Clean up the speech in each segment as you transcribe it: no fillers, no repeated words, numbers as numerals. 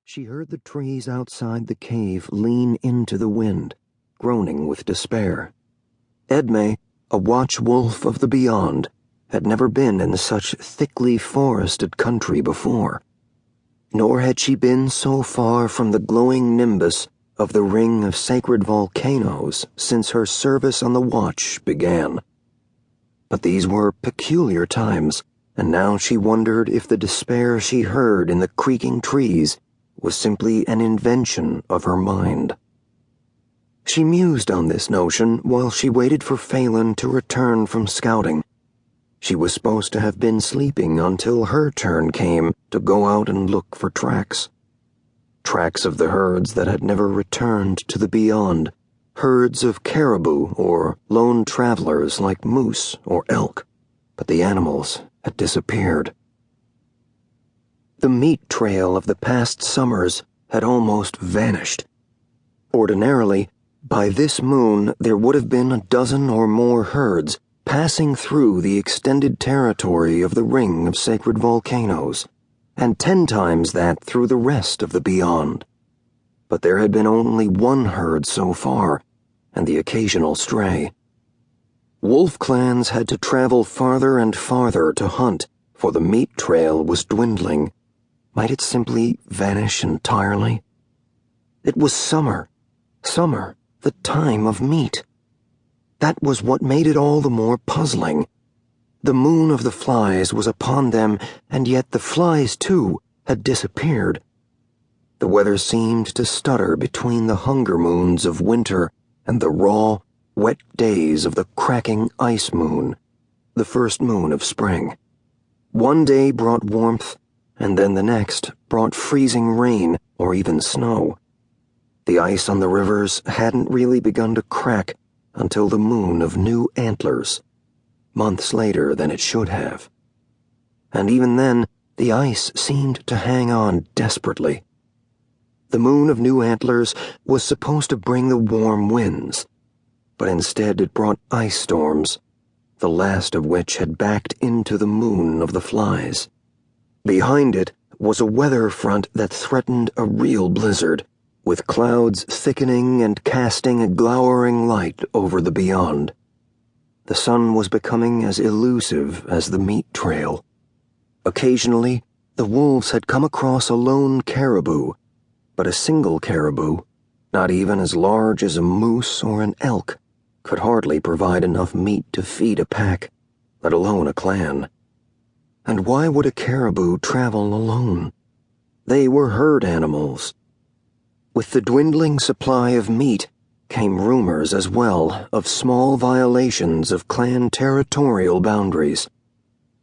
She heard the trees outside the cave lean into the wind, groaning with despair. Edme, a watch-wolf of the beyond, had never been in such thickly forested country before, nor had she been so far from the glowing nimbus of the ring of sacred volcanoes since her service on the watch began. But these were peculiar times, and now she wondered if the despair she heard in the creaking trees was simply an invention of her mind. She mused on this notion while she waited for Faolan to return from scouting. She was supposed to have been sleeping until her turn came to go out and look for tracks. Tracks of the herds that had never returned to the beyond, herds of caribou or lone travelers like moose or elk, but the animals had disappeared. The meat trail of the past summers had almost vanished. Ordinarily, by this moon there would have been a dozen or more herds passing through the extended territory of the ring of sacred volcanoes, and 10 times that through the rest of the beyond. But there had been only one herd so far, and the occasional stray. Wolf clans had to travel farther and farther to hunt, for the meat trail was dwindling. Might it simply vanish entirely? It was summer, the time of meat. That was what made it all the more puzzling. The moon of the flies was upon them, and yet the flies, too, had disappeared. The weather seemed to stutter between the hunger moons of winter and the raw, wet days of the cracking ice moon, the first moon of spring. One day brought warmth, and then the next brought freezing rain or even snow. The ice on the rivers hadn't really begun to crack until the moon of new antlers, months later than it should have. And even then, the ice seemed to hang on desperately. The moon of new antlers was supposed to bring the warm winds, but instead it brought ice storms, the last of which had backed into the moon of the flies. Behind it was a weather front that threatened a real blizzard, with clouds thickening and casting a glowering light over the beyond. The sun was becoming as elusive as the meat trail. Occasionally, the wolves had come across a lone caribou, but a single caribou, not even as large as a moose or an elk, could hardly provide enough meat to feed a pack, let alone a clan. And why would a caribou travel alone? They were herd animals. With the dwindling supply of meat came rumors as well of small violations of clan territorial boundaries.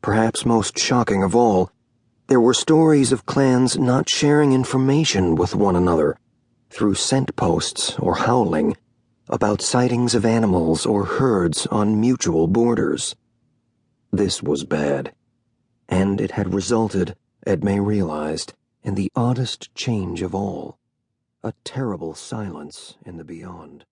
Perhaps most shocking of all, there were stories of clans not sharing information with one another, through scent posts or howling, about sightings of animals or herds on mutual borders. This was bad, and it had resulted, Edme realized, in the oddest change of all, a terrible silence in the beyond.